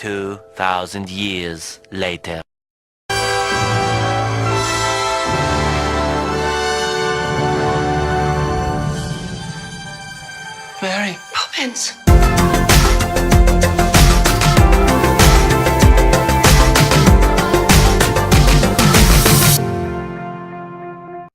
2,000 years later. Mary Poppins.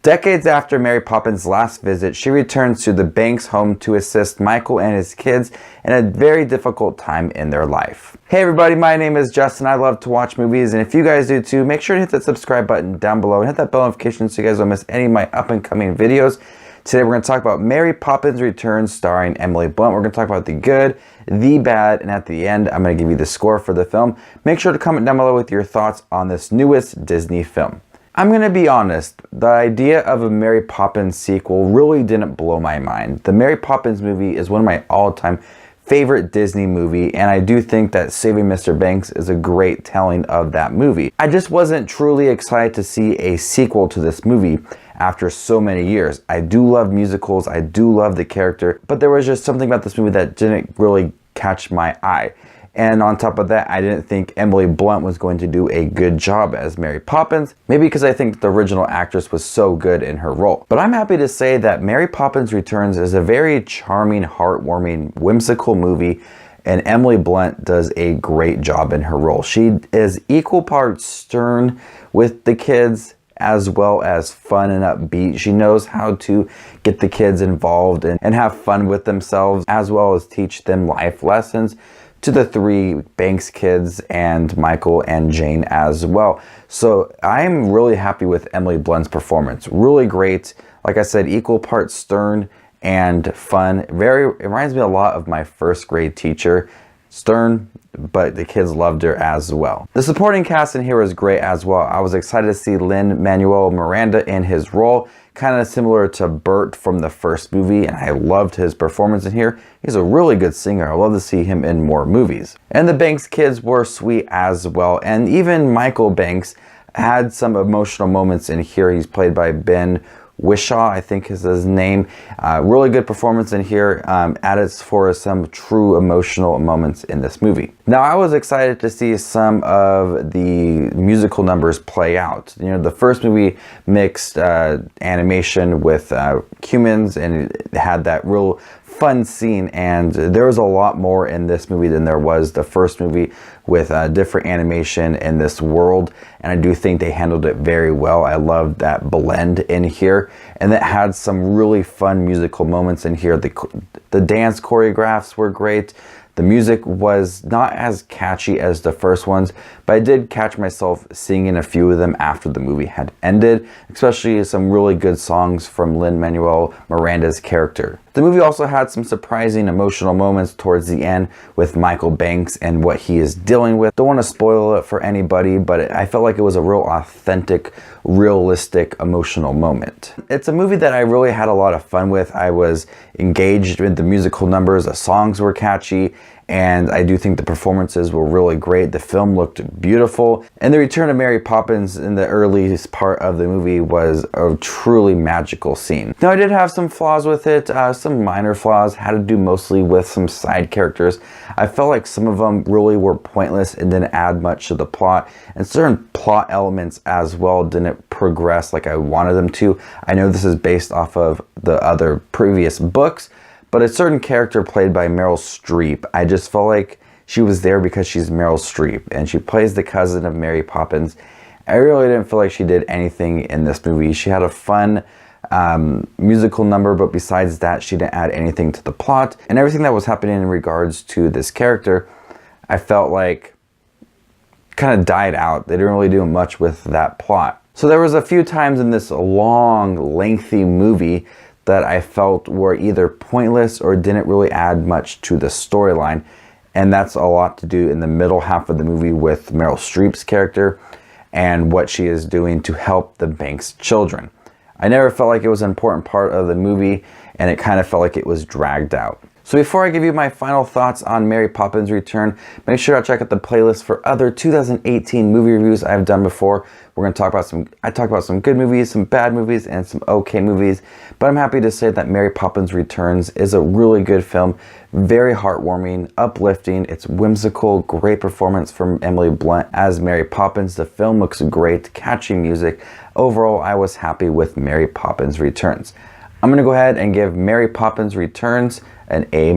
Decades after Mary Poppins' last visit, she returns to the Banks home to assist Michael and his kids in a very difficult time in their life. Hey everybody, my name is Justin. I love to watch movies, and if you guys do too, make sure to hit that subscribe button down below and hit that bell notification so you guys don't miss any of my up and coming videos. Today we're going to talk about Mary Poppins Returns starring Emily Blunt. We're going to talk about the good, the bad, and at the end I'm going to give you the score for the film. Make sure to comment down below with your thoughts on this newest Disney film. I'm going to be honest, the idea of a Mary Poppins sequel really didn't blow my mind. The Mary Poppins movie is one of my all-time favorite Disney movie, and I do think that Saving Mr. Banks is a great telling of that movie. I just wasn't truly excited to see a sequel to this movie after so many years. I do love musicals, I do love the character, but there was just something about this movie that didn't really catch my eye. And on top of that, I didn't think Emily Blunt was going to do a good job as Mary Poppins, maybe because I think the original actress was so good in her role. But I'm happy to say that Mary Poppins Returns is a very charming, heartwarming, whimsical movie, and Emily Blunt does a great job in her role. She is equal parts stern with the kids as well as fun and upbeat. She knows how to get the kids involved and have fun with themselves, as well as teach them life lessons to the three Banks kids and Michael and Jane as well. So I'm really happy with Emily Blunt's performance. Really great. Like I said, equal parts stern and fun. It reminds me a lot of my first grade teacher. Stern, but the kids loved her as well. The supporting cast in here was great as well. I was excited to see Lin-Manuel Miranda in his role, kind of similar to Bert from the first movie, and I loved his performance in here. He's a really good singer. I love to see him in more movies. And the Banks kids were sweet as well, and even Michael Banks had some emotional moments in here. He's played by Ben Whishaw, I think is his name. Really good performance in here, added for some true emotional moments in this movie. Now I was excited to see some of the musical numbers play out. You know, the first movie mixed animation with humans, and it had that real fun scene, and there was a lot more in this movie than there was the first movie with different animation in this world, and I do think they handled it very well. I loved that blend in here, and it had some really fun musical moments in here. The dance choreographs were great. The music was not as catchy as the first ones, but I did catch myself singing a few of them after the movie had ended, especially some really good songs from Lin-Manuel Miranda's character. The movie also had some surprising emotional moments towards the end with Michael Banks and what he is dealing with. Don't want to spoil it for anybody, but I felt like it was a real authentic, realistic, emotional moment. It's a movie that I really had a lot of fun with. I was engaged with the musical numbers, the songs were catchy, and I do think the performances were really great. The film looked beautiful, and the return of Mary Poppins in the earliest part of the movie was a truly magical scene. Now I did have some flaws with it, some minor flaws, had to do mostly with some side characters. I felt like some of them really were pointless and didn't add much to the plot, and certain plot elements as well didn't progress like I wanted them to. I know this is based off of the other previous books, but a certain character played by Meryl Streep, I just felt like she was there because she's Meryl Streep, and she plays the cousin of Mary Poppins. I really didn't feel like she did anything in this movie. She had a fun musical number, but besides that, she didn't add anything to the plot. And everything that was happening in regards to this character, I felt like kind of died out. They didn't really do much with that plot. So there was a few times in this long, lengthy movie that I felt were either pointless or didn't really add much to the storyline. And that's a lot to do in the middle half of the movie with Meryl Streep's character and what she is doing to help the Banks children. I never felt like it was an important part of the movie, and it kind of felt like it was dragged out. So before I give you my final thoughts on Mary Poppins Return, make sure to check out the playlist for other 2018 movie reviews I've done before. We're going to talk about I talk about some good movies, some bad movies, and some okay movies. But I'm happy to say that Mary Poppins Returns is a really good film. Very heartwarming, uplifting. It's whimsical, great performance from Emily Blunt as Mary Poppins. The film looks great, catchy music. Overall, I was happy with Mary Poppins Returns. I'm going to go ahead and give Mary Poppins Returns an A-.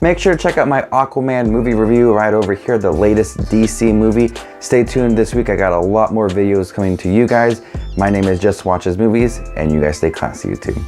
Make sure to check out my Aquaman movie review right over here, the latest DC movie. Stay tuned this week. I got a lot more videos coming to you guys. My name is JustinWatchesMovies, and you guys stay classy, YouTube.